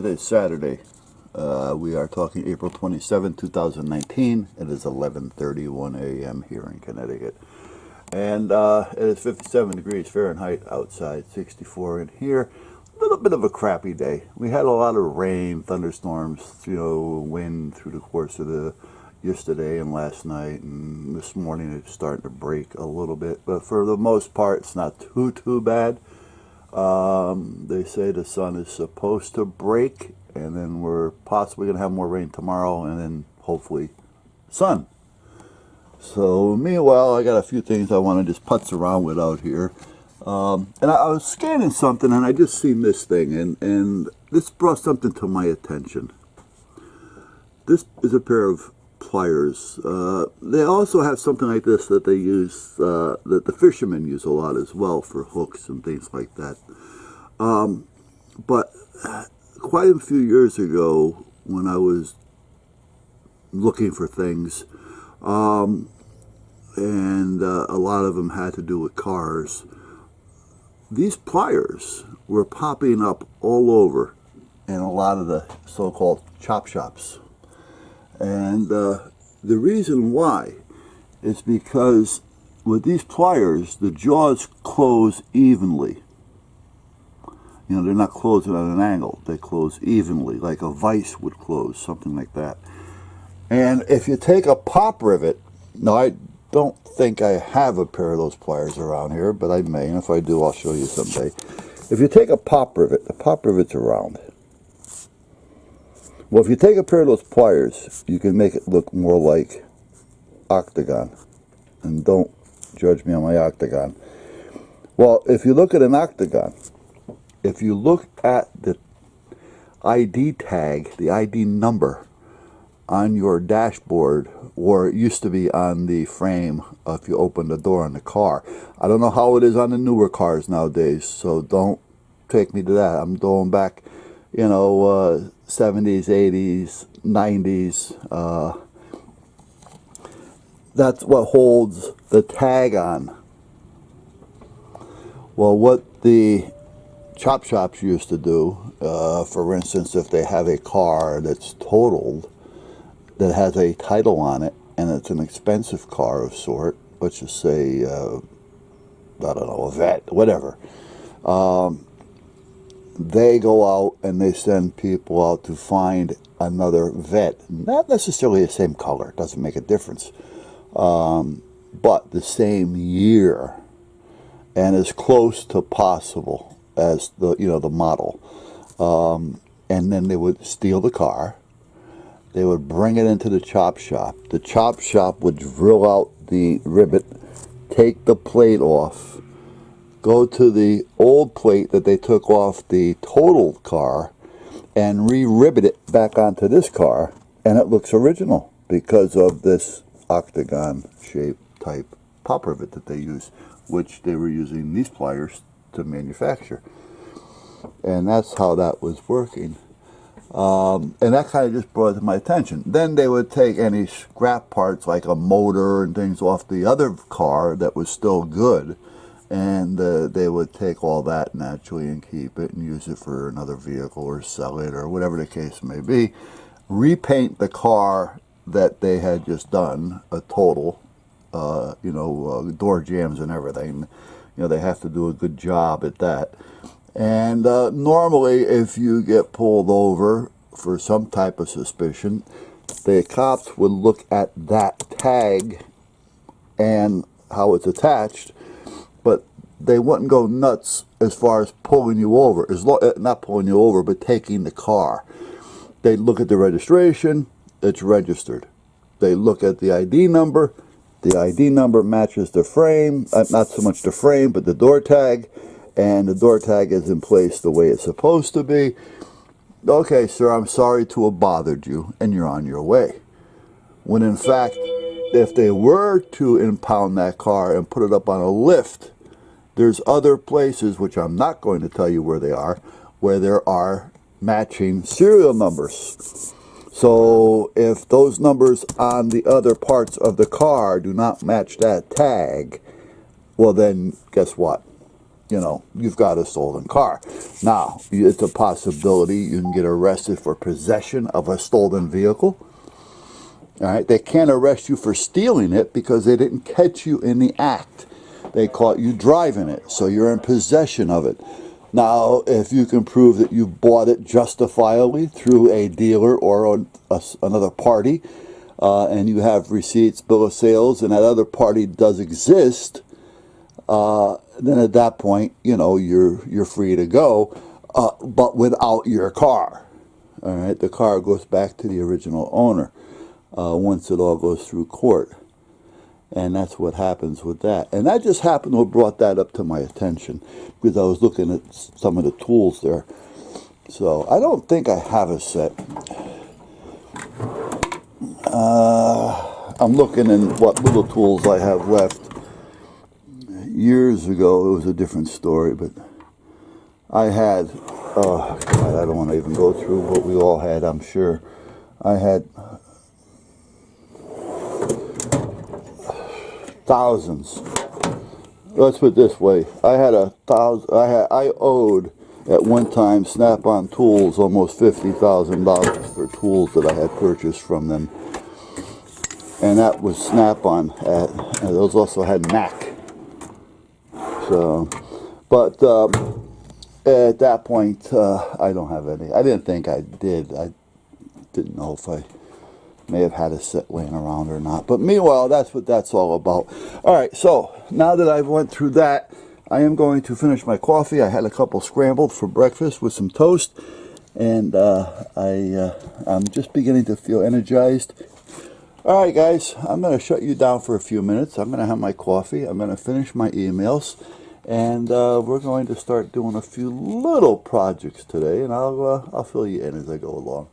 Today's Saturday. We are talking April 27, 2019. It is 11:31 a.m. here in Connecticut. And it is 57 degrees Fahrenheit outside, 64 in here. A little bit of a crappy day. We had a lot of rain, thunderstorms, wind through the course of the yesterday and last night, and this morning it's starting to break a little bit. But for the most part, it's not too bad. They say the sun is supposed to break, and then we're possibly going to have more rain tomorrow, and then hopefully sun. So meanwhile, I got a few things I want to just putz around with out here. And I was scanning something, and I just seen this thing, and this brought something to my attention. This is a pair of pliers. They also have something like this that they use, that the fishermen use a lot as well for hooks and things like that. But quite a few years ago, when I was looking for things, and a lot of them had to do with cars, these pliers were popping up all over in a lot of the so-called chop shops. And the reason why is because with these pliers, the jaws close evenly. You know, they're not closing at an angle. They close evenly, like a vise would close, something like that. And if you take a pop rivet, now I don't think I have a pair of those pliers around here, but I may, and if I do, I'll show you someday. If you take a pop rivet, the pop rivets are round. Well, if you take a pair of those pliers, you can make it look more like octagon. And don't judge me on my octagon. Well, if you look at an octagon, if you look at the ID tag, the ID number on your dashboard, or it used to be on the frame if you open the door on the car. I don't know how it is on the newer cars nowadays, so don't take me to that. I'm going back, 70s, 80s, 90s. That's what holds the tag on. Well, what the chop shops used to do, for instance, if they have a car that's totaled, that has a title on it, and it's an expensive car of sort, let's just say, I don't know, a vet, whatever. They go out and they send people out to find another vet. Not necessarily the same color, it doesn't make a difference. But the same year, and as close to possible as the model. And then they would steal the car. They would bring it into the chop shop. The chop shop would drill out the rivet, take the plate off, go to the old plate that they took off the totaled car, and re-rivet it back onto this car, and it looks original because of this octagon shape type pop rivet that they use, which they were using these pliers to manufacture. And that's how that was working. And that kind of just brought it to my attention. Then they would take any scrap parts like a motor and things off the other car that was still good, and they would take all that naturally and keep it and use it for another vehicle or sell it or whatever the case may be. Repaint the car that they had just done, a total, door jams and everything. They have to do a good job at that. And normally, if you get pulled over for some type of suspicion, the cops would look at that tag and how it's attached, but they wouldn't go nuts as far as pulling you over. Not pulling you over, but taking the car. They'd look at the registration, it's registered. They look at the ID number matches the frame, not so much the frame, but the door tag, and the door tag is in place the way it's supposed to be. Okay, sir, I'm sorry to have bothered you, and you're on your way. When in fact, if they were to impound that car and put it up on a lift, there's other places, which I'm not going to tell you where they are, where there are matching serial numbers. So if those numbers on the other parts of the car do not match that tag, well then, guess what? you know, you've got a stolen car. Now, it's a possibility you can get arrested for possession of a stolen vehicle. All right, they can't arrest you for stealing it because they didn't catch you in the act. They caught you driving it, so you're in possession of it. Now, if you can prove that you bought it justifiably through a dealer or another party, and you have receipts, bill of sales, and that other party does exist, then at that point, you know, you're free to go, but without your car. All right, the car goes back to the original owner once it all goes through court, and that's what happens with that. And that just happened to have brought that up to my attention because I was looking at some of the tools there. So I don't think I have a set. I'm looking in what little tools I have left. Years ago, it was a different story, but I had, oh God, I don't want to even go through what we all had, I'm sure. I had thousands. Let's put it this way. I had I owed at one time Snap-on Tools almost $50,000 for tools that I had purchased from them. And that was Snap-on. Those also had Mac. So, but at that point, I don't have any. I didn't think I did. I didn't know if I may have had a set laying around or not. But meanwhile, that's what that's all about. All right, so now that I've went through that, I am going to finish my coffee. I had a couple scrambled for breakfast with some toast, and I'm just beginning to feel energized. All right, guys, I'm going to shut you down for a few minutes. I'm going to have my coffee. I'm going to finish my emails, and we're going to start doing a few little projects today, and I'll fill you in as I go along.